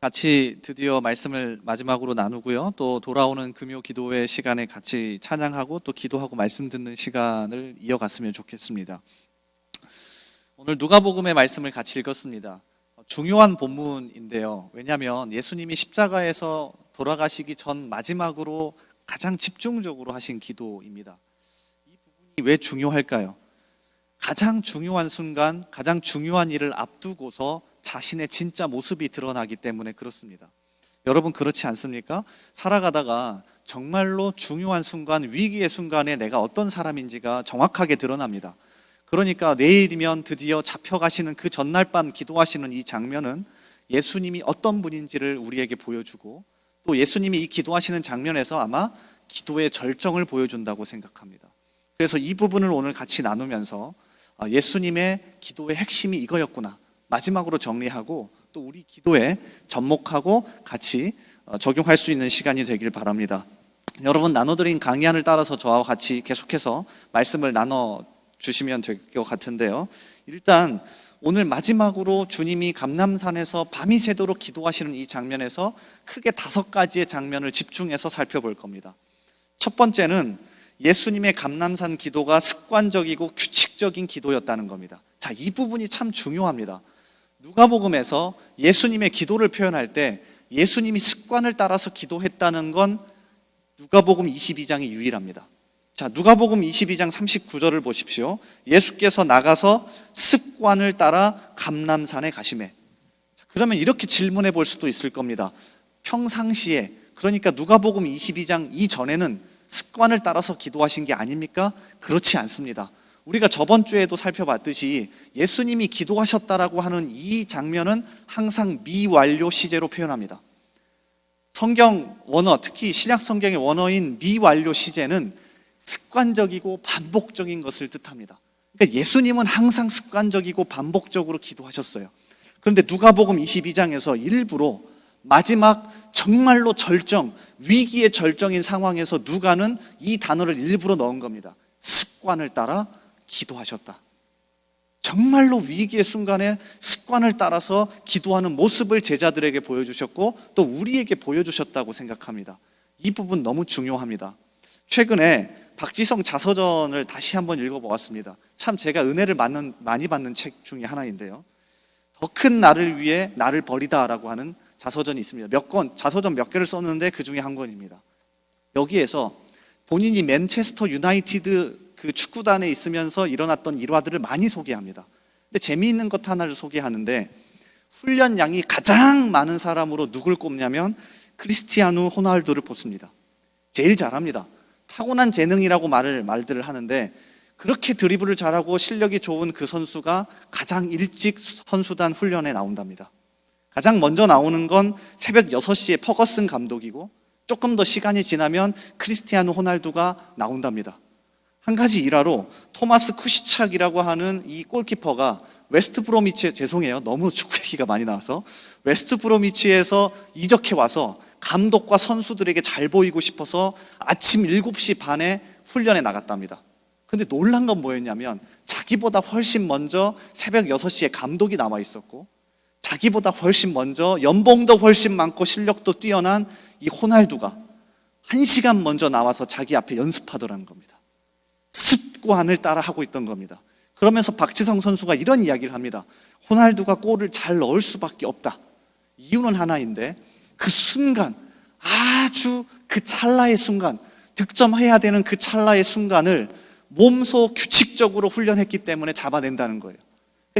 같이 드디어 말씀을 마지막으로 나누고요. 또 돌아오는 금요 기도회 시간에 같이 찬양하고 또 기도하고 말씀 듣는 시간을 이어갔으면 좋겠습니다. 오늘 누가복음의 말씀을 같이 읽었습니다. 중요한 본문인데요. 왜냐하면 예수님이 십자가에서 돌아가시기 전 마지막으로 가장 집중적으로 하신 기도입니다. 이 부분이 왜 중요할까요? 가장 중요한 순간, 가장 중요한 일을 앞두고서 자신의 진짜 모습이 드러나기 때문에 그렇습니다. 여러분 그렇지 않습니까? 살아가다가 정말로 중요한 순간, 위기의 순간에 내가 어떤 사람인지가 정확하게 드러납니다. 그러니까 내일이면 드디어 잡혀가시는 그 전날 밤 기도하시는 이 장면은 예수님이 어떤 분인지를 우리에게 보여주고, 또 예수님이 이 기도하시는 장면에서 아마 기도의 절정을 보여준다고 생각합니다. 그래서 이 부분을 오늘 같이 나누면서 예수님의 기도의 핵심이 이거였구나, 마지막으로 정리하고 또 우리 기도에 접목하고 같이 적용할 수 있는 시간이 되길 바랍니다. 여러분 나눠드린 강의안을 따라서 저와 같이 계속해서 말씀을 나눠주시면 될 것 같은데요. 일단 오늘 마지막으로 주님이 감람산에서 밤이 새도록 기도하시는 이 장면에서 크게 5가지의 장면을 집중해서 살펴볼 겁니다. 첫 번째는 예수님의 감람산 기도가 습관적이고 규칙적인 기도였다는 겁니다. 자, 이 부분이 참 중요합니다. 누가복음에서 예수님의 기도를 표현할 때 예수님이 습관을 따라서 기도했다는 건 누가복음 22장이 유일합니다. 자, 누가복음 22장 39절을 보십시오. 예수께서 나가서 습관을 따라 감람산에 가시매. 자, 그러면 이렇게 질문해 볼 수도 있을 겁니다. 평상시에, 그러니까 누가복음 22장 이전에는 습관을 따라서 기도하신 게 아닙니까? 그렇지 않습니다. 우리가 저번 주에도 살펴봤듯이 예수님이 기도하셨다라고 하는 이 장면은 항상 미완료 시제로 표현합니다. 성경 원어, 특히 신약 성경의 원어인 미완료 시제는 습관적이고 반복적인 것을 뜻합니다. 그러니까 예수님은 항상 습관적이고 반복적으로 기도하셨어요. 그런데 누가복음 22장에서 일부러 마지막 정말로 절정, 위기의 절정인 상황에서 누가는 이 단어를 일부러 넣은 겁니다. 습관을 따라 기도하셨다. 정말로 위기의 순간에 습관을 따라서 기도하는 모습을 제자들에게 보여주셨고 또 우리에게 보여주셨다고 생각합니다. 이 부분 너무 중요합니다. 최근에 박지성 자서전을 다시 한번 읽어보았습니다. 참 제가 은혜를 많이 받는 책 중에 하나인데요. 더 큰 나를 위해 나를 버리다라고 하는 자서전이 있습니다. 자서전 몇 개를 썼는데 그 중에 한 권입니다. 여기에서 본인이 맨체스터 유나이티드 그 축구단에 있으면서 일어났던 일화들을 많이 소개합니다. 근데 재미있는 것 하나를 소개하는데 훈련량이 가장 많은 사람으로 누굴 꼽냐면 크리스티아누 호날두를 뽑습니다. 제일 잘합니다. 타고난 재능이라고 말들을 하는데 그렇게 드리블을 잘하고 실력이 좋은 그 선수가 가장 일찍 선수단 훈련에 나온답니다. 가장 먼저 나오는 건 새벽 6시에 퍼거슨 감독이고 조금 더 시간이 지나면 크리스티아누 호날두가 나온답니다. 한 가지 일화로 토마스 쿠시착이라고 하는 이 골키퍼가 웨스트브로미치, 죄송해요 너무 축구 얘기가 많이 나와서, 웨스트브로미치에서 이적해 와서 감독과 선수들에게 잘 보이고 싶어서 아침 7시 반에 훈련에 나갔답니다. 근데 놀란 건 뭐였냐면 자기보다 훨씬 먼저 새벽 6시에 감독이 나와 있었고 자기보다 훨씬 먼저 연봉도 훨씬 많고 실력도 뛰어난 이 호날두가 1시간 먼저 나와서 자기 앞에 연습하더라는 겁니다. 습관을 따라 하고 있던 겁니다. 그러면서 박지성 선수가 이런 이야기를 합니다. 호날두가 골을 잘 넣을 수밖에 없다. 이유는 하나인데 그 순간, 아주 그 찰나의 순간, 득점해야 되는 그 찰나의 순간을 몸소 규칙적으로 훈련했기 때문에 잡아낸다는 거예요.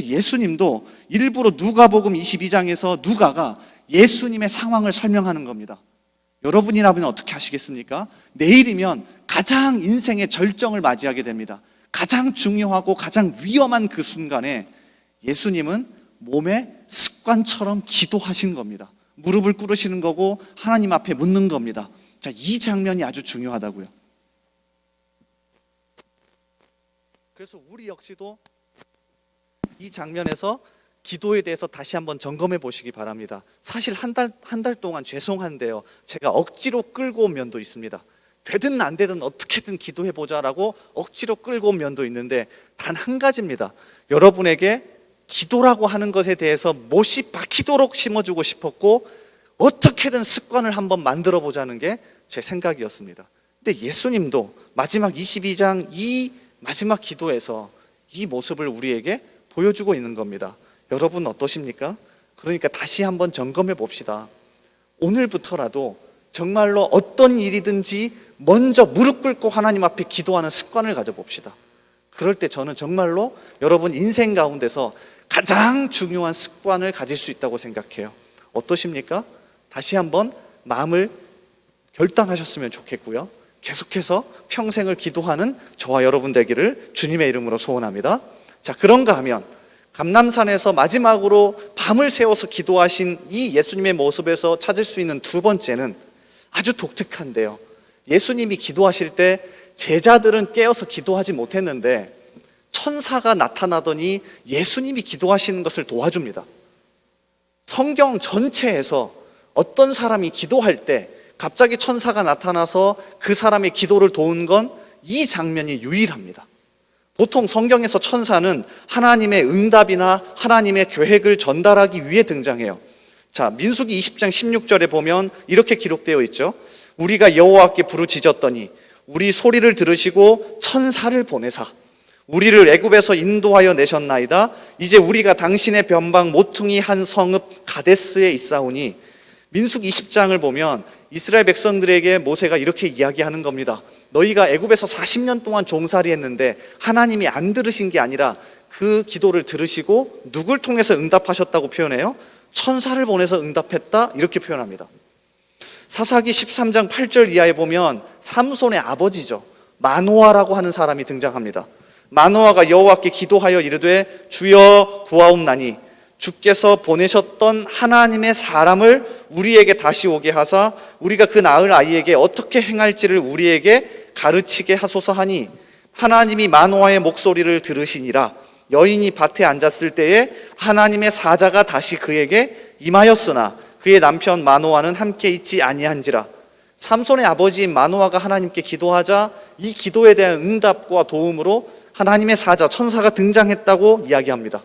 예수님도 일부러 누가복음 22장에서 누가가 예수님의 상황을 설명하는 겁니다. 여러분이라면 어떻게 하시겠습니까? 내일이면 가장 인생의 절정을 맞이하게 됩니다. 가장 중요하고 가장 위험한 그 순간에 예수님은 몸의 습관처럼 기도하신 겁니다. 무릎을 꿇으시는 거고 하나님 앞에 묻는 겁니다. 자, 이 장면이 아주 중요하다고요. 그래서 우리 역시도 이 장면에서 기도에 대해서 다시 한번 점검해 보시기 바랍니다. 사실 한 달 동안 죄송한데요, 제가 억지로 끌고 온 면도 있습니다. 되든 안 되든 어떻게든 기도해 보자라고 억지로 끌고 온 면도 있는데 단 한 가지입니다. 여러분에게 기도라고 하는 것에 대해서 못이 박히도록 심어주고 싶었고 어떻게든 습관을 한번 만들어 보자는 게 제 생각이었습니다. 근데 예수님도 마지막 22장 이 마지막 기도에서 이 모습을 우리에게 보여주고 있는 겁니다. 여러분 어떠십니까? 그러니까 다시 한번 점검해 봅시다. 오늘부터라도 정말로 어떤 일이든지 먼저 무릎 꿇고 하나님 앞에 기도하는 습관을 가져봅시다. 그럴 때 저는 정말로 여러분 인생 가운데서 가장 중요한 습관을 가질 수 있다고 생각해요. 어떠십니까? 다시 한번 마음을 결단하셨으면 좋겠고요. 계속해서 평생을 기도하는 저와 여러분 되기를 주님의 이름으로 소원합니다. 자, 그런가 하면 감람산에서 마지막으로 밤을 새워서 기도하신 이 예수님의 모습에서 찾을 수 있는 두 번째는 아주 독특한데요. 예수님이 기도하실 때 제자들은 깨어서 기도하지 못했는데 천사가 나타나더니 예수님이 기도하시는 것을 도와줍니다. 성경 전체에서 어떤 사람이 기도할 때 갑자기 천사가 나타나서 그 사람의 기도를 도운 건 이 장면이 유일합니다. 보통 성경에서 천사는 하나님의 응답이나 하나님의 계획을 전달하기 위해 등장해요. 자, 민수기 20장 16절에 보면 이렇게 기록되어 있죠. 우리가 여호와께 부르짖었더니 우리 소리를 들으시고 천사를 보내사 우리를 애굽에서 인도하여 내셨나이다. 이제 우리가 당신의 변방 모퉁이 한 성읍 가데스에 있사오니. 민수기 20장을 보면 이스라엘 백성들에게 모세가 이렇게 이야기하는 겁니다. 너희가 애굽에서 40년 동안 종살이 했는데 하나님이 안 들으신 게 아니라 그 기도를 들으시고 누굴 통해서 응답하셨다고 표현해요? 천사를 보내서 응답했다 이렇게 표현합니다. 사사기 13장 8절 이하에 보면 삼손의 아버지죠, 마노아라고 하는 사람이 등장합니다. 마노아가 여호와께 기도하여 이르되 주여 구하옵나니 주께서 보내셨던 하나님의 사람을 우리에게 다시 오게 하사 우리가 그 낳을 아이에게 어떻게 행할지를 우리에게 가르치게 하소서 하니 하나님이 마노아의 목소리를 들으시니라. 여인이 밭에 앉았을 때에 하나님의 사자가 다시 그에게 임하였으나 그의 남편 마노아는 함께 있지 아니한지라. 삼손의 아버지인 마노아가 하나님께 기도하자 이 기도에 대한 응답과 도움으로 하나님의 사자, 천사가 등장했다고 이야기합니다.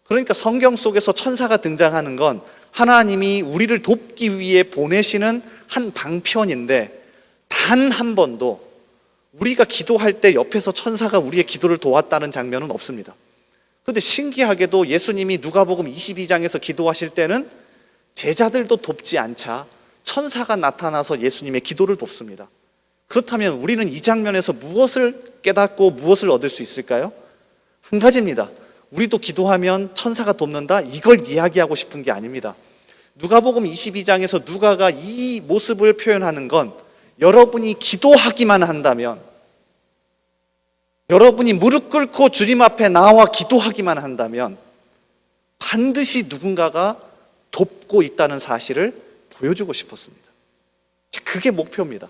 그러니까 성경 속에서 천사가 등장하는 건 하나님이 우리를 돕기 위해 보내시는 한 방편인데 단 한 번도 우리가 기도할 때 옆에서 천사가 우리의 기도를 도왔다는 장면은 없습니다. 그런데 신기하게도 예수님이 누가복음 22장에서 기도하실 때는 제자들도 돕지 않자 천사가 나타나서 예수님의 기도를 돕습니다. 그렇다면 우리는 이 장면에서 무엇을 깨닫고 무엇을 얻을 수 있을까요? 한 가지입니다. 우리도 기도하면 천사가 돕는다, 이걸 이야기하고 싶은 게 아닙니다. 누가복음 22장에서 누가가 이 모습을 표현하는 건 여러분이 기도하기만 한다면, 여러분이 무릎 꿇고 주님 앞에 나와 기도하기만 한다면 반드시 누군가가 돕고 있다는 사실을 보여주고 싶었습니다. 그게 목표입니다.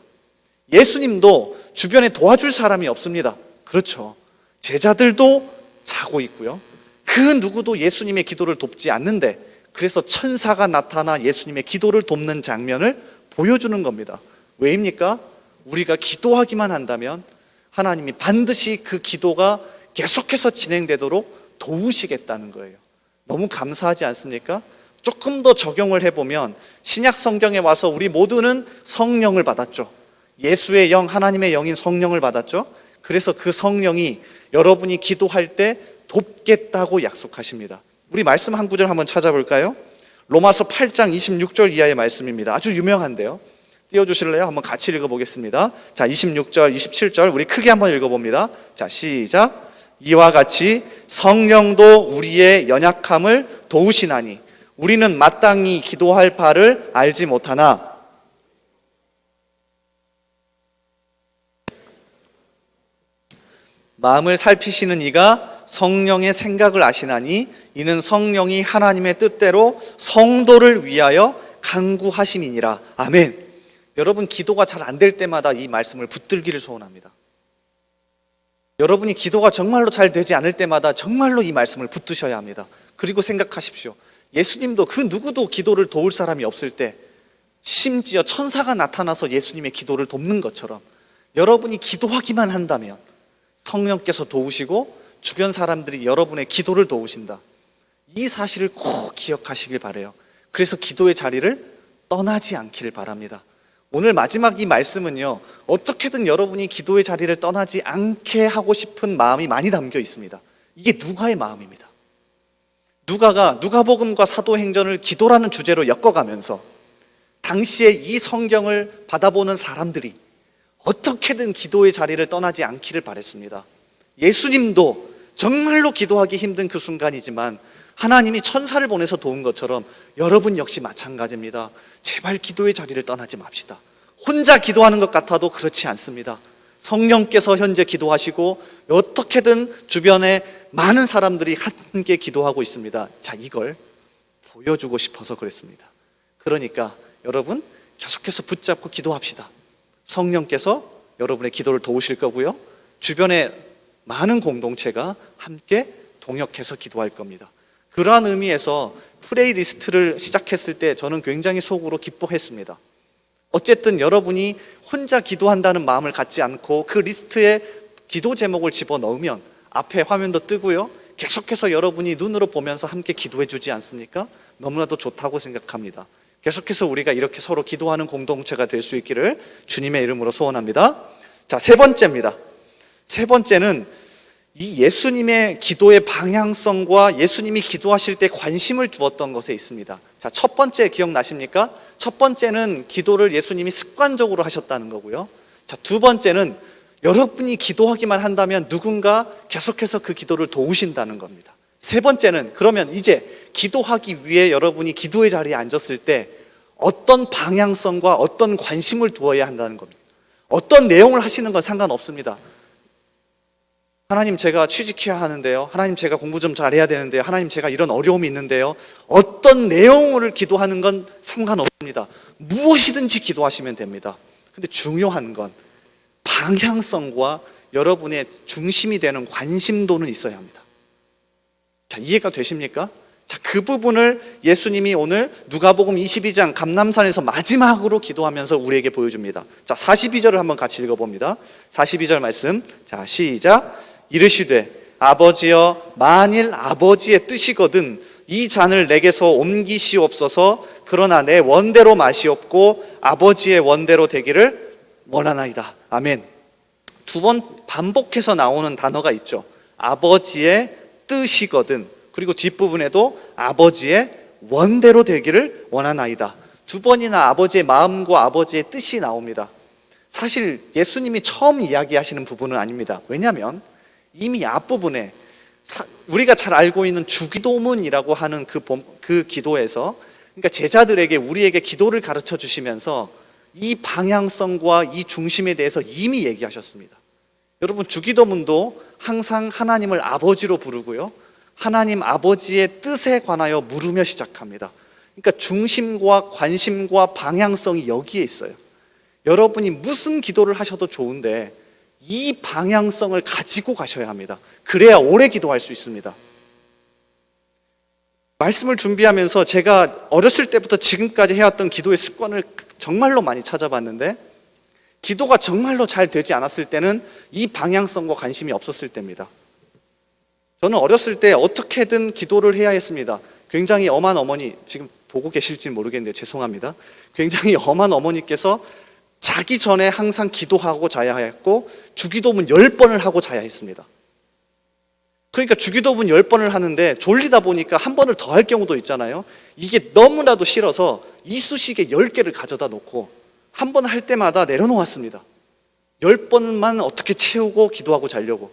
예수님도 주변에 도와줄 사람이 없습니다. 그렇죠. 제자들도 자고 있고요. 그 누구도 예수님의 기도를 돕지 않는데 그래서 천사가 나타나 예수님의 기도를 돕는 장면을 보여주는 겁니다. 왜입니까? 우리가 기도하기만 한다면 하나님이 반드시 그 기도가 계속해서 진행되도록 도우시겠다는 거예요. 너무 감사하지 않습니까? 조금 더 적용을 해보면 신약 성경에 와서 우리 모두는 성령을 받았죠. 예수의 영, 하나님의 영인 성령을 받았죠. 그래서 그 성령이 여러분이 기도할 때 돕겠다고 약속하십니다. 우리 말씀 한 구절 한번 찾아볼까요? 로마서 8장 26절 이하의 말씀입니다. 아주 유명한데요. 띄워주실래요? 한번 같이 읽어보겠습니다. 자, 26절, 27절 우리 크게 한번 읽어봅니다. 자, 시작. 이와 같이 성령도 우리의 연약함을 도우시나니 우리는 마땅히 기도할 바를 알지 못하나 마음을 살피시는 이가 성령의 생각을 아시나니 이는 성령이 하나님의 뜻대로 성도를 위하여 간구하심이니라. 아멘. 여러분 기도가 잘 안 될 때마다 이 말씀을 붙들기를 소원합니다. 여러분이 기도가 정말로 잘 되지 않을 때마다 정말로 이 말씀을 붙드셔야 합니다. 그리고 생각하십시오. 예수님도 그 누구도 기도를 도울 사람이 없을 때 심지어 천사가 나타나서 예수님의 기도를 돕는 것처럼 여러분이 기도하기만 한다면 성령께서 도우시고 주변 사람들이 여러분의 기도를 도우신다. 이 사실을 꼭 기억하시길 바라요. 그래서 기도의 자리를 떠나지 않기를 바랍니다. 오늘 마지막 이 말씀은요, 어떻게든 여러분이 기도의 자리를 떠나지 않게 하고 싶은 마음이 많이 담겨 있습니다. 이게 누가의 마음입니다. 누가가 누가복음과 사도행전을 기도라는 주제로 엮어가면서 당시에 이 성경을 받아보는 사람들이 어떻게든 기도의 자리를 떠나지 않기를 바랬습니다. 예수님도 정말로 기도하기 힘든 그 순간이지만 하나님이 천사를 보내서 도운 것처럼 여러분 역시 마찬가지입니다. 제발 기도의 자리를 떠나지 맙시다. 혼자 기도하는 것 같아도 그렇지 않습니다. 성령께서 현재 기도하시고 어떻게든 주변에 많은 사람들이 함께 기도하고 있습니다. 자, 이걸 보여주고 싶어서 그랬습니다. 그러니까 여러분 계속해서 붙잡고 기도합시다. 성령께서 여러분의 기도를 도우실 거고요, 주변에 많은 공동체가 함께 동역해서 기도할 겁니다. 그러한 의미에서 프레이 리스트를 시작했을 때 저는 굉장히 속으로 기뻐했습니다. 어쨌든 여러분이 혼자 기도한다는 마음을 갖지 않고 그 리스트에 기도 제목을 집어넣으면 앞에 화면도 뜨고요, 계속해서 여러분이 눈으로 보면서 함께 기도해 주지 않습니까? 너무나도 좋다고 생각합니다. 계속해서 우리가 이렇게 서로 기도하는 공동체가 될 수 있기를 주님의 이름으로 소원합니다. 자, 세 번째입니다. 세 번째는 이 예수님의 기도의 방향성과 예수님이 기도하실 때 관심을 두었던 것에 있습니다. 자, 첫 번째 기억나십니까? 첫 번째는 기도를 예수님이 습관적으로 하셨다는 거고요. 자, 두 번째는 여러분이 기도하기만 한다면 누군가 계속해서 그 기도를 도우신다는 겁니다. 세 번째는 그러면 이제 기도하기 위해 여러분이 기도의 자리에 앉았을 때 어떤 방향성과 어떤 관심을 두어야 한다는 겁니다. 어떤 내용을 하시는 건 상관없습니다. 하나님, 제가 취직해야 하는데요, 하나님, 제가 공부 좀 잘해야 되는데요, 하나님, 제가 이런 어려움이 있는데요, 어떤 내용을 기도하는 건 상관없습니다. 무엇이든지 기도하시면 됩니다. 근데 중요한 건 방향성과 여러분의 중심이 되는 관심도는 있어야 합니다. 자, 이해가 되십니까? 자, 그 부분을 예수님이 오늘 누가복음 22장 감람산에서 마지막으로 기도하면서 우리에게 보여줍니다. 자, 42절을 한번 같이 읽어봅니다. 42절 말씀. 자, 시작. 이르시되 아버지여, 만일 아버지의 뜻이거든 이 잔을 내게서 옮기시옵소서. 그러나 내 원대로 마시옵고 아버지의 원대로 되기를 원하나이다. 아멘. 두 번 반복해서 나오는 단어가 있죠. 아버지의 뜻이거든, 그리고 뒷부분에도 아버지의 원대로 되기를 원하나이다. 두 번이나 아버지의 마음과 아버지의 뜻이 나옵니다. 사실 예수님이 처음 이야기하시는 부분은 아닙니다. 왜냐하면 이미 앞부분에 우리가 잘 알고 있는 주기도문이라고 하는 그 기도에서, 그러니까 제자들에게, 우리에게 기도를 가르쳐 주시면서 이 방향성과 이 중심에 대해서 이미 얘기하셨습니다. 여러분, 주기도문도 항상 하나님을 아버지로 부르고요, 하나님 아버지의 뜻에 관하여 물으며 시작합니다. 그러니까 중심과 관심과 방향성이 여기에 있어요. 여러분이 무슨 기도를 하셔도 좋은데 이 방향성을 가지고 가셔야 합니다. 그래야 오래 기도할 수 있습니다. 말씀을 준비하면서 제가 어렸을 때부터 지금까지 해왔던 기도의 습관을 정말로 많이 찾아봤는데, 기도가 정말로 잘 되지 않았을 때는 이 방향성과 관심이 없었을 때입니다. 저는 어렸을 때 어떻게든 기도를 해야 했습니다. 굉장히 엄한 어머니, 지금 보고 계실지 모르겠는데 죄송합니다. 굉장히 엄한 어머니께서 자기 전에 항상 기도하고 자야 했고 주기도문 10번을 하고 자야 했습니다. 그러니까 주기도문 10번을 하는데 졸리다 보니까 한 번을 더 할 경우도 있잖아요. 이게 너무나도 싫어서 이쑤시개 10개를 가져다 놓고 한 번 할 때마다 내려놓았습니다. 10번만 어떻게 채우고 기도하고 자려고.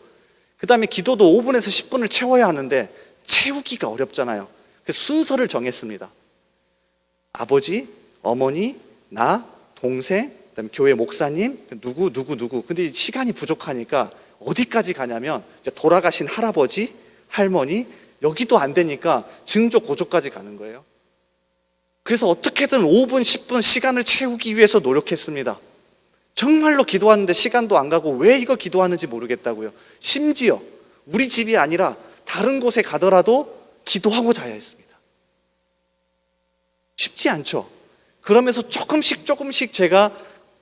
그 다음에 기도도 5분에서 10분을 채워야 하는데 채우기가 어렵잖아요. 그래서 순서를 정했습니다. 아버지, 어머니, 나, 동생, 그다음에 교회 목사님, 누구. 근데 시간이 부족하니까 어디까지 가냐면 이제 돌아가신 할아버지, 할머니, 여기도 안 되니까 증조, 고조까지 가는 거예요. 그래서 어떻게든 5분, 10분 시간을 채우기 위해서 노력했습니다. 정말로 기도하는데 시간도 안 가고 왜 이거 기도하는지 모르겠다고요. 심지어 우리 집이 아니라 다른 곳에 가더라도 기도하고 자야 했습니다. 쉽지 않죠. 그러면서 조금씩 제가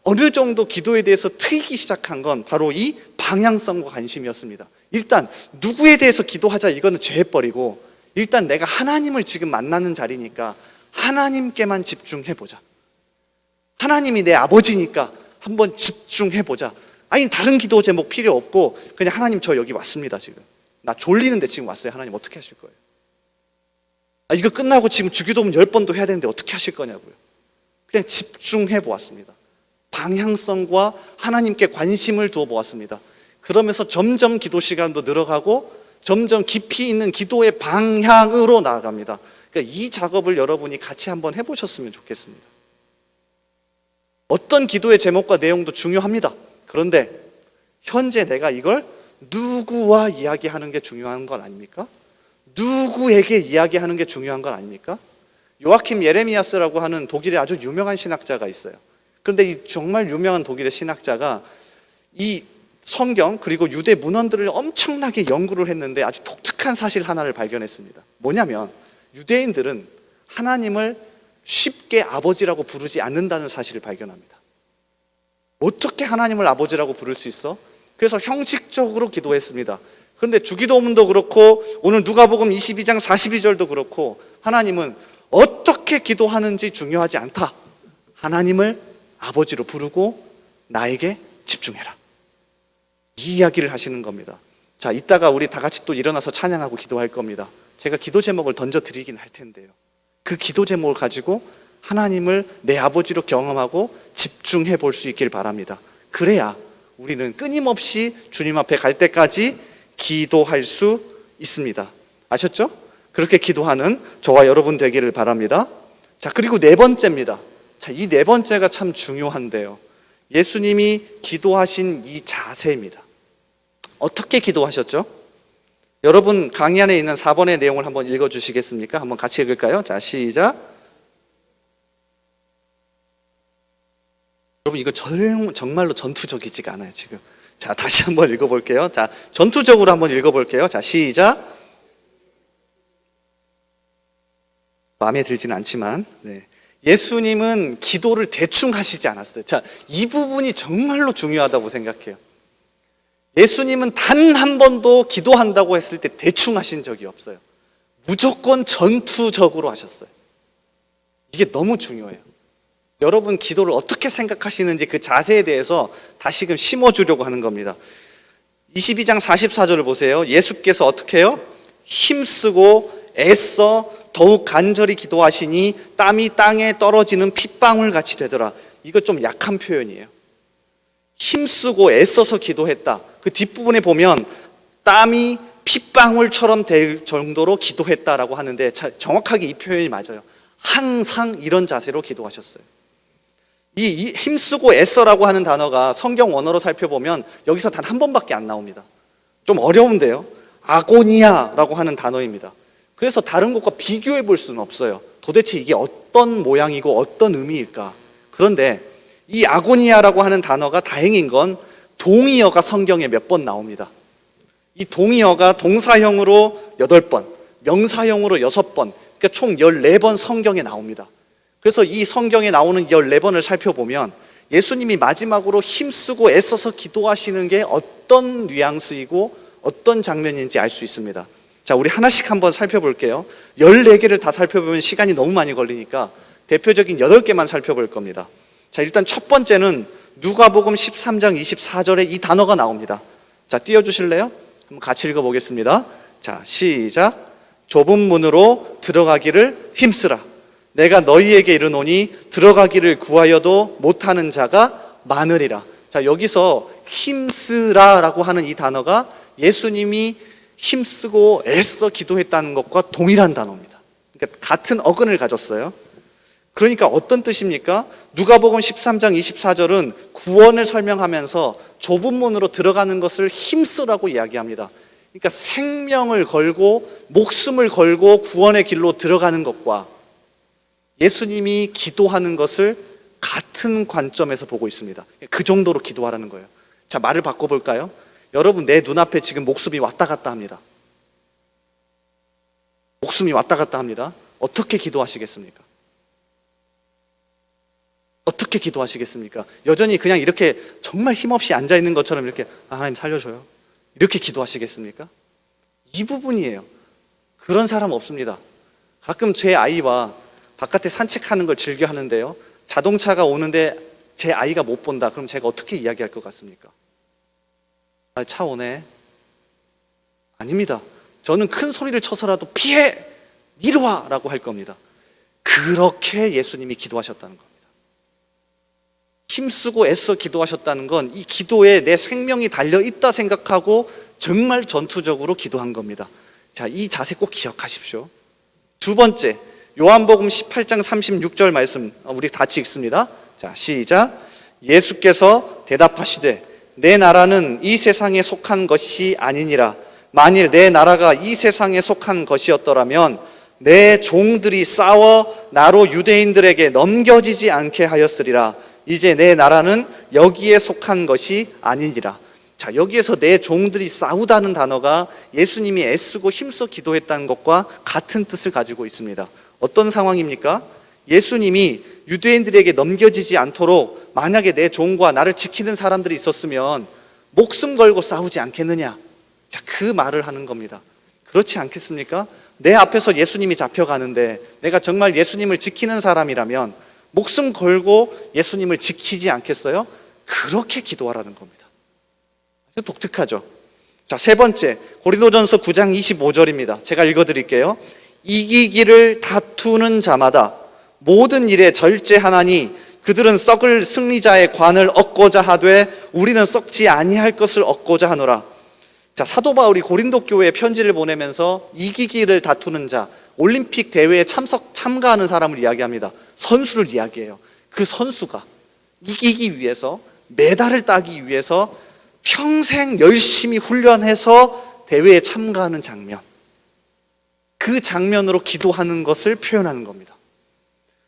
어느 정도 기도에 대해서 트이기 시작한 건 바로 이 방향성과 관심이었습니다. 일단 누구에 대해서 기도하자, 이거는 죄해버리고 일단 내가 하나님을 지금 만나는 자리니까 하나님께만 집중해보자. 하나님이 내 아버지니까 한번 집중해보자. 아니 다른 기도 제목 필요 없고 그냥 하나님 저 여기 왔습니다. 지금 나 졸리는데 지금 왔어요. 하나님 어떻게 하실 거예요? 이거 끝나고 지금 주기도문 10번도 해야 되는데 어떻게 하실 거냐고요. 그냥 집중해 보았습니다. 방향성과 하나님께 관심을 두어 보았습니다. 그러면서 점점 기도 시간도 늘어가고 점점 깊이 있는 기도의 방향으로 나아갑니다. 그러니까 이 작업을 여러분이 같이 한번 해보셨으면 좋겠습니다. 어떤 기도의 제목과 내용도 중요합니다. 그런데 현재 내가 이걸 누구와 이야기하는 게 중요한 건 아닙니까? 누구에게 이야기하는 게 중요한 건 아닙니까? 요아킴 예레미야스라고 하는 독일의 아주 유명한 신학자가 있어요. 그런데 이 정말 유명한 독일의 신학자가 이 성경 그리고 유대 문헌들을 엄청나게 연구를 했는데 아주 독특한 사실 하나를 발견했습니다. 뭐냐면 유대인들은 하나님을 쉽게 아버지라고 부르지 않는다는 사실을 발견합니다. 어떻게 하나님을 아버지라고 부를 수 있어? 그래서 형식적으로 기도했습니다. 그런데 주기도문도 그렇고 오늘 누가복음 22장 42절도 그렇고 하나님은 어떻게 기도하는지 중요하지 않다. 하나님을 아버지로 부르고 나에게 집중해라. 이 이야기를 하시는 겁니다. 자, 이따가 우리 다 같이 또 일어나서 찬양하고 기도할 겁니다. 제가 기도 제목을 던져드리긴 할 텐데요. 그 기도 제목을 가지고 하나님을 내 아버지로 경험하고 집중해 볼 수 있길 바랍니다. 그래야 우리는 끊임없이 주님 앞에 갈 때까지 기도할 수 있습니다. 아셨죠? 그렇게 기도하는 저와 여러분 되기를 바랍니다. 자, 그리고 네 번째입니다. 자, 이 네 번째가 참 중요한데요. 예수님이 기도하신 이 자세입니다. 어떻게 기도하셨죠? 여러분 강의 안에 있는 4번의 내용을 한번 읽어주시겠습니까? 한번 같이 읽을까요? 자, 시작. 여러분 이거 정말로 전투적이지가 않아요 지금. 자, 다시 한번 읽어볼게요. 자, 전투적으로 한번 읽어볼게요. 자, 시작. 마음에 들지는 않지만 예수님은 기도를 대충 하시지 않았어요. 자, 이 부분이 정말로 중요하다고 생각해요. 예수님은 단 한 번도 기도한다고 했을 때 대충 하신 적이 없어요. 무조건 전투적으로 하셨어요. 이게 너무 중요해요. 여러분 기도를 어떻게 생각하시는지 그 자세에 대해서 다시금 심어주려고 하는 겁니다. 22장 44절을 보세요. 예수께서 어떻게 해요? 힘쓰고 애써 더욱 간절히 기도하시니 땀이 땅에 떨어지는 핏방울 같이 되더라. 이거 좀 약한 표현이에요. 힘쓰고 애써서 기도했다. 그 뒷부분에 보면 땀이 핏방울처럼 될 정도로 기도했다라고 하는데 정확하게 이 표현이 맞아요. 항상 이런 자세로 기도하셨어요. 이 힘쓰고 애써라고 하는 단어가 성경 원어로 살펴보면 여기서 단 한 번밖에 안 나옵니다. 좀 어려운데요. 아고니아라고 하는 단어입니다. 그래서 다른 것과 비교해 볼 수는 없어요. 도대체 이게 어떤 모양이고 어떤 의미일까? 그런데 이 아고니아라고 하는 단어가 다행인 건 동의어가 성경에 몇 번 나옵니다. 이 동의어가 동사형으로 8번, 명사형으로 6번, 그러니까 총 14번 성경에 나옵니다. 그래서 이 성경에 나오는 14번을 살펴보면 예수님이 마지막으로 힘쓰고 애써서 기도하시는 게 어떤 뉘앙스이고 어떤 장면인지 알 수 있습니다. 자, 우리 하나씩 한번 살펴볼게요. 14개를 다 살펴보면 시간이 너무 많이 걸리니까 대표적인 8개만 살펴볼 겁니다. 자, 일단 첫 번째는 누가복음 13장 24절에 이 단어가 나옵니다. 자, 띄워주실래요? 한번 같이 읽어보겠습니다. 자, 시작. 좁은 문으로 들어가기를 힘쓰라. 내가 너희에게 이르노니 들어가기를 구하여도 못하는 자가 많으리라. 자, 여기서 힘쓰라라고 하는 이 단어가 예수님이 힘쓰고 애써 기도했다는 것과 동일한 단어입니다. 그러니까 같은 어근을 가졌어요. 그러니까 어떤 뜻입니까? 누가복음 13장 24절은 구원을 설명하면서 좁은 문으로 들어가는 것을 힘쓰라고 이야기합니다. 그러니까 생명을 걸고 목숨을 걸고 구원의 길로 들어가는 것과 예수님이 기도하는 것을 같은 관점에서 보고 있습니다. 그 정도로 기도하라는 거예요. 자, 말을 바꿔볼까요? 여러분 내 눈앞에 지금 목숨이 왔다 갔다 합니다. 목숨이 왔다 갔다 합니다. 어떻게 기도하시겠습니까? 어떻게 기도하시겠습니까? 여전히 그냥 이렇게 정말 힘없이 앉아있는 것처럼 이렇게 하나님 살려줘요. 이렇게 기도하시겠습니까? 이 부분이에요. 그런 사람 없습니다. 가끔 제 아이와 바깥에 산책하는 걸 즐겨 하는데요. 자동차가 오는데 제 아이가 못 본다. 그럼 제가 어떻게 이야기할 것 같습니까? 아, 차 오네. 아닙니다. 저는 큰 소리를 쳐서라도 피해! 이리 와! 라고 할 겁니다. 그렇게 예수님이 기도하셨다는 겁니다. 힘쓰고 애써 기도하셨다는 건 이 기도에 내 생명이 달려있다 생각하고 정말 전투적으로 기도한 겁니다. 자, 이 자세 꼭 기억하십시오. 두 번째, 요한복음 18장 36절 말씀 우리 같이 읽습니다. 자, 시작. 예수께서 대답하시되 내 나라는 이 세상에 속한 것이 아니니라. 만일 내 나라가 이 세상에 속한 것이었더라면 내 종들이 싸워 나로 유대인들에게 넘겨지지 않게 하였으리라. 이제 내 나라는 여기에 속한 것이 아니니라. 자, 여기에서 내 종들이 싸우다는 단어가 예수님이 애쓰고 힘써 기도했다는 것과 같은 뜻을 가지고 있습니다. 어떤 상황입니까? 예수님이 유대인들에게 넘겨지지 않도록 만약에 내 종과 나를 지키는 사람들이 있었으면 목숨 걸고 싸우지 않겠느냐? 자, 그 말을 하는 겁니다. 그렇지 않겠습니까? 내 앞에서 예수님이 잡혀가는데 내가 정말 예수님을 지키는 사람이라면 목숨 걸고 예수님을 지키지 않겠어요? 그렇게 기도하라는 겁니다. 아주 독특하죠. 자, 세 번째, 고린도전서 9장 25절입니다. 제가 읽어드릴게요. 이기기를 다투는 자마다 모든 일에 절제하나니 그들은 썩을 승리자의 관을 얻고자 하되 우리는 썩지 아니할 것을 얻고자 하노라. 자, 사도 바울이 고린도 교회에 편지를 보내면서 이기기를 다투는 자, 올림픽 대회에 참가하는 사람을 이야기합니다. 선수를 이야기해요. 그 선수가 이기기 위해서, 메달을 따기 위해서 평생 열심히 훈련해서 대회에 참가하는 장면, 그 장면으로 기도하는 것을 표현하는 겁니다.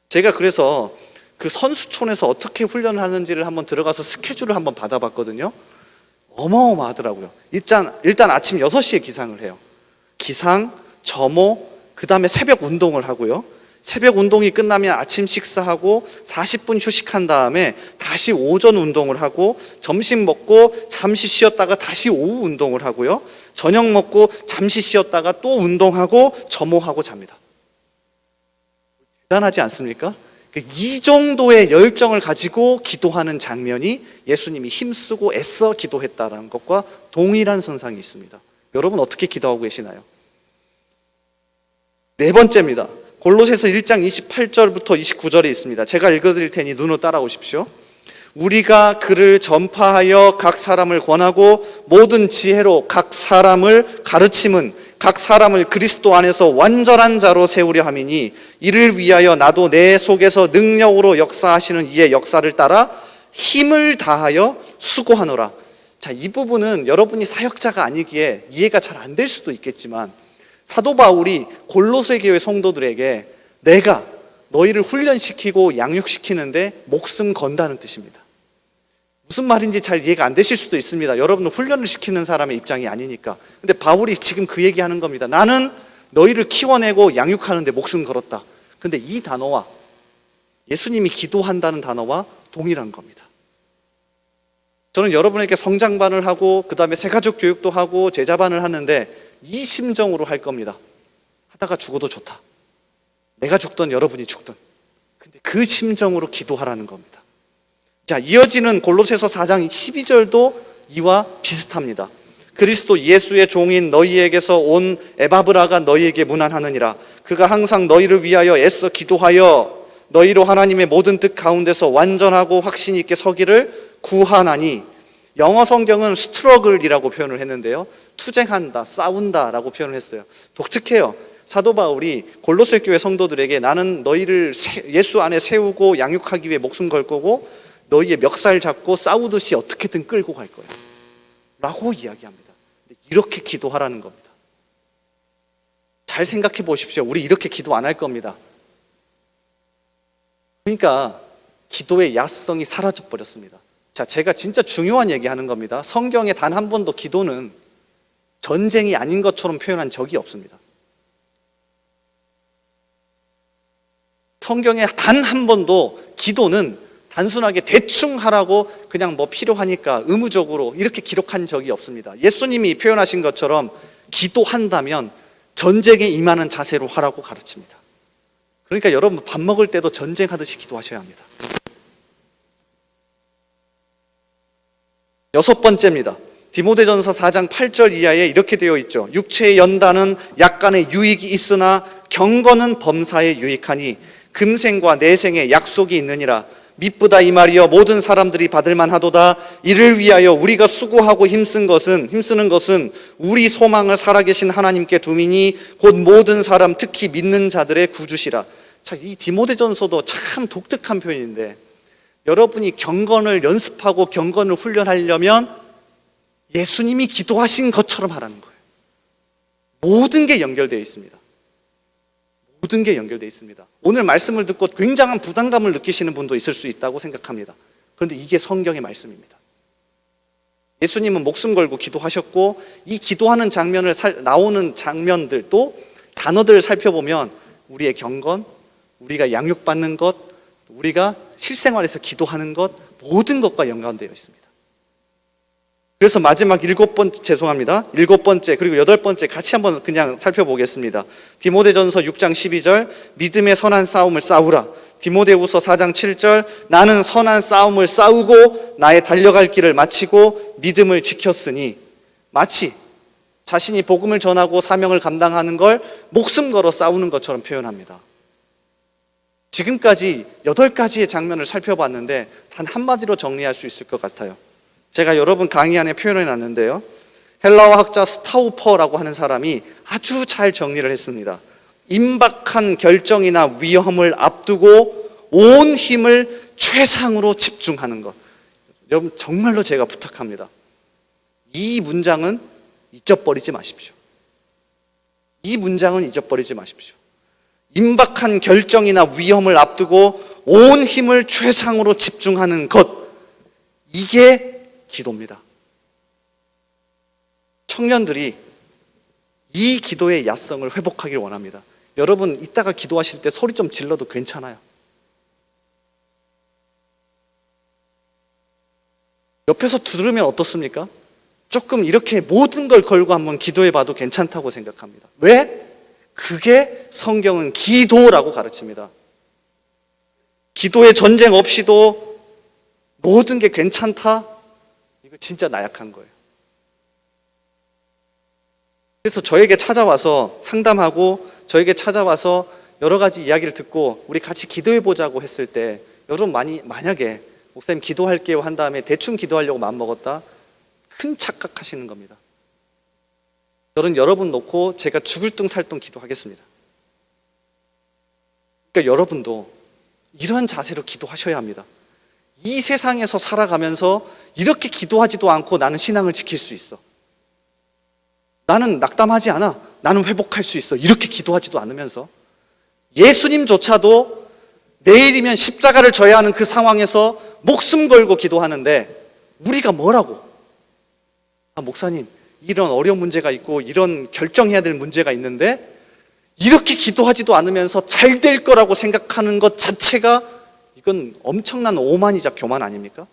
제가 그래서 그 선수촌에서 어떻게 훈련을 하는지를 한번 들어가서 스케줄을 한번 받아봤거든요. 어마어마하더라고요. 일단 아침 6시에 기상을 해요. 기상, 점호, 그 다음에 새벽 운동을 하고요. 새벽 운동이 끝나면 아침 식사하고 40분 휴식한 다음에 다시 오전 운동을 하고 점심 먹고 잠시 쉬었다가 다시 오후 운동을 하고요. 저녁 먹고 잠시 쉬었다가 또 운동하고 점호하고 잡니다. 대단하지 않습니까? 이 정도의 열정을 가지고 기도하는 장면이 예수님이 힘쓰고 애써 기도했다는 것과 동일한 선상이 있습니다. 여러분 어떻게 기도하고 계시나요? 네 번째입니다. 골로새서 1장 28절부터 29절에 있습니다. 제가 읽어드릴 테니 눈으로 따라오십시오. 우리가 그를 전파하여 각 사람을 권하고 모든 지혜로 각 사람을 가르침은 각 사람을 그리스도 안에서 완전한 자로 세우려 함이니 이를 위하여 나도 내 속에서 능력으로 역사하시는 이의 역사를 따라 힘을 다하여 수고하노라. 자, 이 부분은 여러분이 사역자가 아니기에 이해가 잘 안 될 수도 있겠지만 사도 바울이 골로새 교회 성도들에게 내가 너희를 훈련시키고 양육시키는데 목숨 건다는 뜻입니다. 무슨 말인지 잘 이해가 안 되실 수도 있습니다. 여러분은 훈련을 시키는 사람의 입장이 아니니까. 근데 바울이 지금 그 얘기하는 겁니다. 나는 너희를 키워내고 양육하는데 목숨 걸었다. 근데 이 단어와 예수님이 기도한다는 단어와 동일한 겁니다. 저는 여러분에게 성장반을 하고 그 다음에 새가족 교육도 하고 제자반을 하는데 이 심정으로 할 겁니다. 하다가 죽어도 좋다. 내가 죽든 여러분이 죽든. 근데 그 심정으로 기도하라는 겁니다. 자, 이어지는 골로새서 4장 12절도 이와 비슷합니다. 그리스도 예수의 종인 너희에게서 온 에바브라가 너희에게 문안하느니라. 그가 항상 너희를 위하여 애써 기도하여 너희로 하나님의 모든 뜻 가운데서 완전하고 확신 있게 서기를 구하나니. 영어 성경은 스트러글이라고 표현을 했는데요, 투쟁한다, 싸운다라고 표현을 했어요. 독특해요. 사도 바울이 골로새 교회 성도들에게 나는 너희를 예수 안에 세우고 양육하기 위해 목숨 걸 거고 너희의 멱살 잡고 싸우듯이 어떻게든 끌고 갈 거야 라고 이야기합니다. 이렇게 기도하라는 겁니다. 잘 생각해 보십시오. 우리 이렇게 기도 안 할 겁니다. 그러니까 기도의 야성이 사라져 버렸습니다. 자, 제가 진짜 중요한 얘기 하는 겁니다. 성경에 단 한 번도 기도는 전쟁이 아닌 것처럼 표현한 적이 없습니다. 성경에 단 한 번도 기도는 단순하게 대충 하라고 그냥 뭐 필요하니까 의무적으로 이렇게 기록한 적이 없습니다. 예수님이 표현하신 것처럼 기도한다면 전쟁에 임하는 자세로 하라고 가르칩니다. 그러니까 여러분 밥 먹을 때도 전쟁하듯이 기도하셔야 합니다. 여섯 번째입니다. 디모데전서 4장 8절 이하에 이렇게 되어 있죠. 육체의 연단은 약간의 유익이 있으나 경건은 범사에 유익하니 금생과 내생에 약속이 있느니라. 미쁘다 이 말이여 모든 사람들이 받을 만하도다. 이를 위하여 우리가 수고하고 힘쓰는 것은 우리 소망을 살아계신 하나님께 두미니 곧 모든 사람 특히 믿는 자들의 구주시라. 자, 이 디모데전서도 참 독특한 표현인데, 여러분이 경건을 연습하고 경건을 훈련하려면 예수님이 기도하신 것처럼 하라는 거예요. 모든 게 연결되어 있습니다. 모든 게 연결되어 있습니다. 오늘 말씀을 듣고 굉장한 부담감을 느끼시는 분도 있을 수 있다고 생각합니다. 그런데 이게 성경의 말씀입니다. 예수님은 목숨 걸고 기도하셨고, 이 기도하는 나오는 장면들도 단어들을 살펴보면 우리의 경건, 우리가 양육받는 것, 우리가 실생활에서 기도하는 것, 모든 것과 연관되어 있습니다. 그래서 마지막 일곱 번째 그리고 여덟 번째 같이 한번 그냥 살펴보겠습니다. 디모데전서 6장 12절 믿음의 선한 싸움을 싸우라. 디모데후서 4장 7절 나는 선한 싸움을 싸우고 나의 달려갈 길을 마치고 믿음을 지켰으니, 마치 자신이 복음을 전하고 사명을 감당하는 걸 목숨 걸어 싸우는 것처럼 표현합니다. 지금까지 8가지의 장면을 살펴봤는데 단 한마디로 정리할 수 있을 것 같아요. 제가 여러분 강의 안에 표현해 놨는데요. 헬라어 학자 스타우퍼라고 하는 사람이 아주 잘 정리를 했습니다. 임박한 결정이나 위험을 앞두고 온 힘을 최상으로 집중하는 것. 여러분 정말로 제가 부탁합니다. 이 문장은 잊어버리지 마십시오. 이 문장은 잊어버리지 마십시오. 임박한 결정이나 위험을 앞두고 온 힘을 최상으로 집중하는 것. 이게 기도입니다. 청년들이 이 기도의 야성을 회복하길 원합니다. 여러분 이따가 기도하실 때 소리 좀 질러도 괜찮아요. 옆에서 들으면 어떻습니까? 조금 이렇게 모든 걸 걸고 한번 기도해 봐도 괜찮다고 생각합니다. 왜? 그게 성경은 기도라고 가르칩니다. 기도의 전쟁 없이도 모든 게 괜찮다? 이거 진짜 나약한 거예요. 그래서 저에게 찾아와서 상담하고 저에게 찾아와서 여러 가지 이야기를 듣고 우리 같이 기도해 보자고 했을 때, 여러분 만약에 목사님 기도할게요 한 다음에 대충 기도하려고 마음먹었다? 큰 착각하시는 겁니다. 저는 여러분 놓고 제가 죽을 둥 살 둥 기도하겠습니다. 그러니까 여러분도 이런 자세로 기도하셔야 합니다. 이 세상에서 살아가면서 이렇게 기도하지도 않고 나는 신앙을 지킬 수 있어, 나는 낙담하지 않아, 나는 회복할 수 있어, 이렇게 기도하지도 않으면서 예수님조차도 내일이면 십자가를 져야 하는 그 상황에서 목숨 걸고 기도하는데 우리가 뭐라고? 목사님 이런 어려운 문제가 있고 이런 결정해야 될 문제가 있는데, 이렇게 기도하지도 않으면서 잘 될 거라고 생각하는 것 자체가 이건 엄청난 오만이자 교만 아닙니까?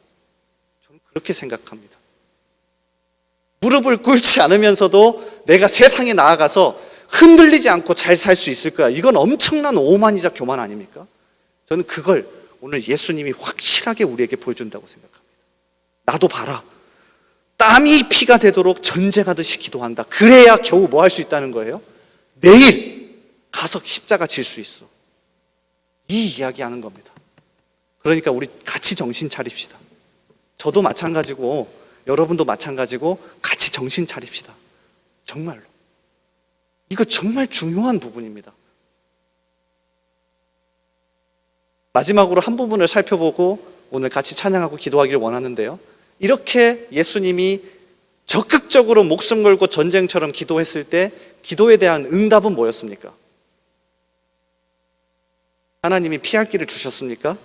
저는 그렇게 생각합니다. 무릎을 꿇지 않으면서도 내가 세상에 나아가서 흔들리지 않고 잘 살 수 있을 거야, 이건 엄청난 오만이자 교만 아닙니까? 저는 그걸 오늘 예수님이 확실하게 우리에게 보여준다고 생각합니다. 나도 봐라, 땀이 피가 되도록 전쟁하듯이 기도한다. 그래야 겨우 뭐 할 수 있다는 거예요? 내일 가서 십자가 질 수 있어. 이 이야기 하는 겁니다. 그러니까 우리 같이 정신 차립시다. 저도 마찬가지고 여러분도 마찬가지고 같이 정신 차립시다. 정말로 이거 정말 중요한 부분입니다. 마지막으로 한 부분을 살펴보고 오늘 같이 찬양하고 기도하기를 원하는데요. 이렇게 예수님이 적극적으로 목숨 걸고 전쟁처럼 기도했을 때 기도에 대한 응답은 뭐였습니까? 하나님이 피할 길을 주셨습니까?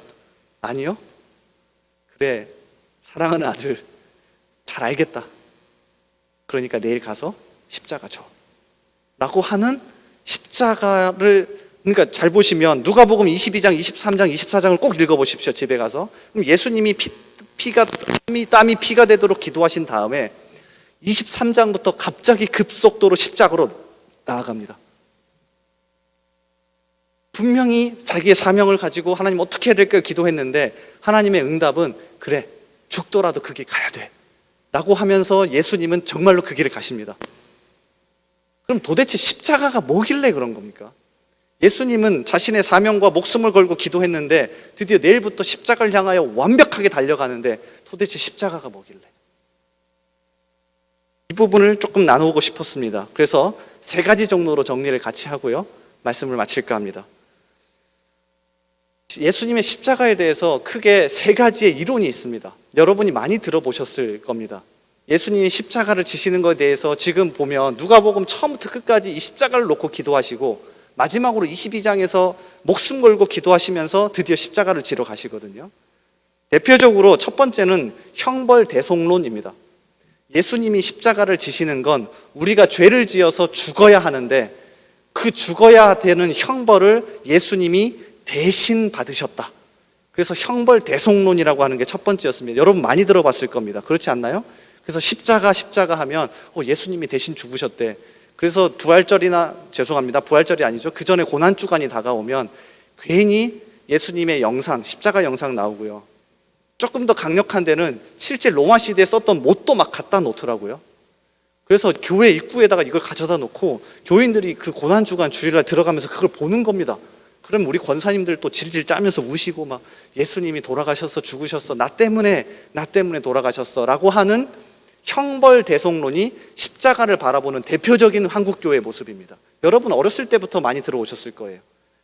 아니요. 그래, 사랑하는 아들 잘 알겠다. 그러니까 내일 가서 십자가 줘 라고 하는 십자가를, 그러니까 잘 보시면 누가복음 22장, 23장, 24장을 꼭 읽어보십시오. 집에 가서. 그럼 예수님이 땀이 피가 되도록 기도하신 다음에 23장부터 갑자기 급속도로 십자가로 나아갑니다. 분명히 자기의 사명을 가지고 하나님 어떻게 해야 될까 기도했는데 하나님의 응답은 그래, 죽더라도 그 길 가야 돼. 라고 하면서 예수님은 정말로 그 길을 가십니다. 그럼 도대체 십자가가 뭐길래 그런 겁니까? 예수님은 자신의 사명과 목숨을 걸고 기도했는데 드디어 내일부터 십자가를 향하여 완벽하게 달려가는데 도대체 십자가가 뭐길래? 이 부분을 조금 나누고 싶었습니다. 그래서 세 가지 종류로 정리를 같이 하고요, 말씀을 마칠까 합니다. 예수님의 십자가에 대해서 크게 세 가지의 이론이 있습니다. 여러분이 많이 들어보셨을 겁니다. 예수님이 십자가를 지시는 것에 대해서 지금 보면 누가복음 처음부터 끝까지 이 십자가를 놓고 기도하시고 마지막으로 22장에서 목숨 걸고 기도하시면서 드디어 십자가를 지러 가시거든요. 대표적으로 첫 번째는 형벌대속론입니다. 예수님이 십자가를 지시는 건 우리가 죄를 지어서 죽어야 하는데 그 죽어야 되는 형벌을 예수님이 대신 받으셨다. 그래서 형벌대속론이라고 하는 게 첫 번째였습니다. 여러분 많이 들어봤을 겁니다. 그렇지 않나요? 그래서 십자가 하면 예수님이 대신 죽으셨대. 그래서 부활절이 아니죠. 그 전에 고난주간이 다가오면 괜히 예수님의 영상, 십자가 영상 나오고요. 조금 더 강력한 데는 실제 로마 시대에 썼던 못도 막 갖다 놓더라고요. 그래서 교회 입구에다가 이걸 가져다 놓고 교인들이 그 고난주간 주일날 들어가면서 그걸 보는 겁니다. 그럼 우리 권사님들 또 질질 짜면서 우시고 막 예수님이 돌아가셔서 죽으셨어. 나 때문에 돌아가셨어. 라고 하는 형벌대속론이 십자가를 바라보는 대표적인 한국교회의 모습입니다. 여러분 어렸을 때부터 많이 들어오셨을 거예요.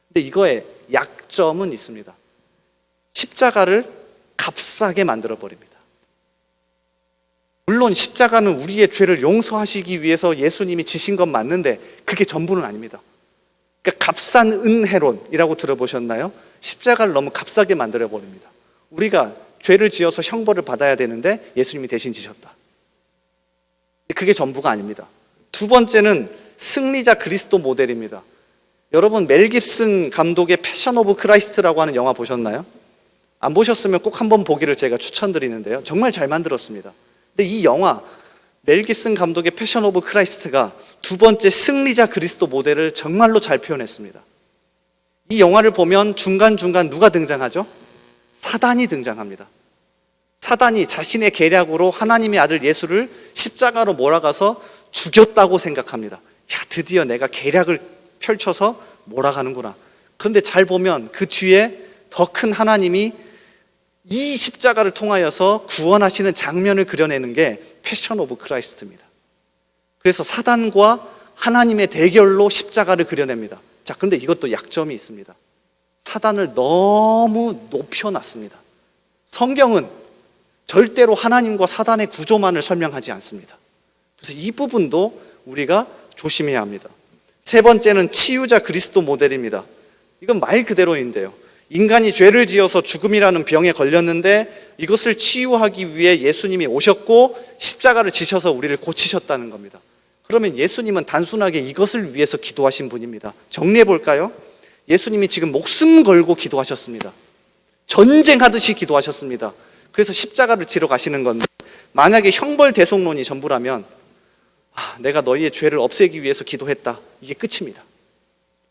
근데 이거에 약점은 있습니다. 십자가를 값싸게 만들어버립니다. 물론 십자가는 우리의 죄를 용서하시기 위해서 예수님이 지신 건 맞는데 그게 전부는 아닙니다. 그러니까 값싼 은혜론이라고 들어보셨나요? 십자가를 너무 값싸게 만들어버립니다. 우리가 죄를 지어서 형벌을 받아야 되는데 예수님이 대신 지셨다. 그게 전부가 아닙니다. 두 번째는 승리자 그리스도 모델입니다. 여러분 멜 깁슨 감독의 패션 오브 크라이스트라고 하는 영화 보셨나요? 안 보셨으면 꼭 한번 보기를 제가 추천드리는데요. 정말 잘 만들었습니다. 근데 이 영화 멜 깁슨 감독의 패션 오브 크라이스트가 두 번째 승리자 그리스도 모델을 정말로 잘 표현했습니다. 이 영화를 보면 중간중간 누가 등장하죠? 사단이 등장합니다. 사단이 자신의 계략으로 하나님의 아들 예수를 십자가로 몰아가서 죽였다고 생각합니다. 야, 드디어 내가 계략을 펼쳐서 몰아가는구나. 그런데 잘 보면 그 뒤에 더 큰 하나님이 이 십자가를 통하여서 구원하시는 장면을 그려내는 게 패션 오브 크라이스트입니다. 그래서 사단과 하나님의 대결로 십자가를 그려냅니다. 자, 근데 이것도 약점이 있습니다. 사단을 너무 높여놨습니다. 성경은 절대로 하나님과 사단의 구조만을 설명하지 않습니다. 그래서 이 부분도 우리가 조심해야 합니다. 세 번째는 치유자 그리스도 모델입니다. 이건 말 그대로인데요. 인간이 죄를 지어서 죽음이라는 병에 걸렸는데 이것을 치유하기 위해 예수님이 오셨고 십자가를 지셔서 우리를 고치셨다는 겁니다. 그러면 예수님은 단순하게 이것을 위해서 기도하신 분입니다. 정리해 볼까요? 예수님이 지금 목숨 걸고 기도하셨습니다. 전쟁하듯이 기도하셨습니다. 그래서 십자가를 지러 가시는 건데 만약에 형벌대속론이 전부라면 내가 너희의 죄를 없애기 위해서 기도했다. 이게 끝입니다.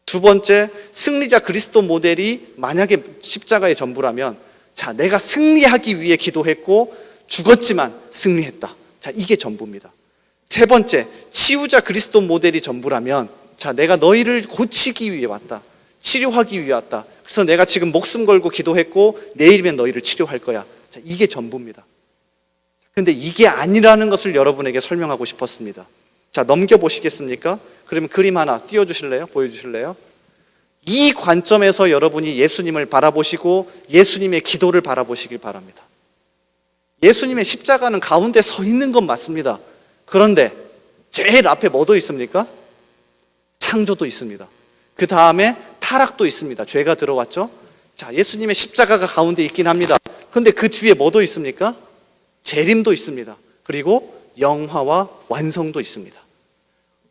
두 번째, 승리자 그리스도 모델이 만약에 십자가의 전부라면 자, 내가 승리하기 위해 기도했고 죽었지만 승리했다. 자, 이게 전부입니다. 세 번째, 치유자 그리스도 모델이 전부라면 자, 내가 너희를 고치기 위해 왔다. 치료하기 위해 왔다. 그래서 내가 지금 목숨 걸고 기도했고 내일이면 너희를 치료할 거야. 자, 이게 전부입니다. 근데 이게 아니라는 것을 여러분에게 설명하고 싶었습니다. 자, 넘겨보시겠습니까? 그러면 그림 하나 띄워주실래요? 보여주실래요? 이 관점에서 여러분이 예수님을 바라보시고 예수님의 기도를 바라보시길 바랍니다. 예수님의 십자가는 가운데 서 있는 건 맞습니다. 그런데 제일 앞에 뭐도 있습니까? 창조도 있습니다. 그 다음에 타락도 있습니다. 죄가 들어왔죠? 자, 예수님의 십자가가 가운데 있긴 합니다. 그런데 그 뒤에 뭐도 있습니까? 재림도 있습니다. 그리고 영화와 완성도 있습니다.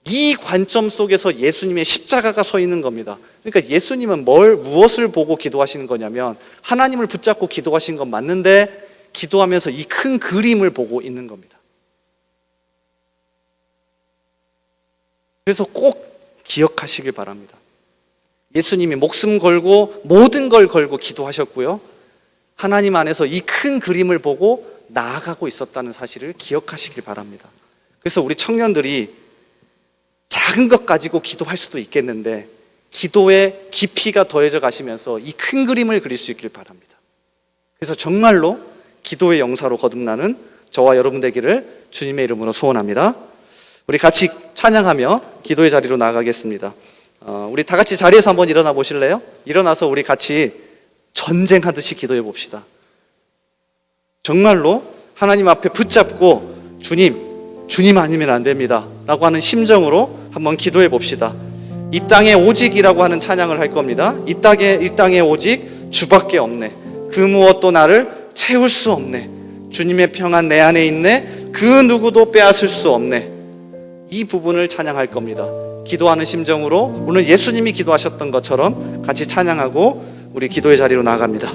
이 관점 속에서 예수님의 십자가가 서 있는 겁니다. 그러니까 예수님은 무엇을 보고 기도하시는 거냐면 하나님을 붙잡고 기도하신 건 맞는데 기도하면서 이 큰 그림을 보고 있는 겁니다. 그래서 꼭 기억하시길 바랍니다. 예수님이 목숨 걸고 모든 걸 걸고 기도하셨고요. 하나님 안에서 이 큰 그림을 보고 나아가고 있었다는 사실을 기억하시길 바랍니다. 그래서 우리 청년들이 작은 것 가지고 기도할 수도 있겠는데 기도의 깊이가 더해져 가시면서 이 큰 그림을 그릴 수 있길 바랍니다. 그래서 정말로 기도의 영사로 거듭나는 저와 여러분 되기를 주님의 이름으로 소원합니다. 우리 같이 찬양하며 기도의 자리로 나아가겠습니다. 우리 다 같이 자리에서 한번 일어나 보실래요? 일어나서 우리 같이 전쟁하듯이 기도해 봅시다. 정말로 하나님 앞에 붙잡고 주님 아니면 안 됩니다 라고 하는 심정으로 한번 기도해 봅시다. 이 땅에 오직이라고 하는 찬양을 할 겁니다. 이 땅에 오직 주밖에 없네. 그 무엇도 나를 채울 수 없네. 주님의 평안 내 안에 있네. 그 누구도 빼앗을 수 없네. 이 부분을 찬양할 겁니다. 기도하는 심정으로 오늘 예수님이 기도하셨던 것처럼 같이 찬양하고 우리 기도의 자리로 나아갑니다.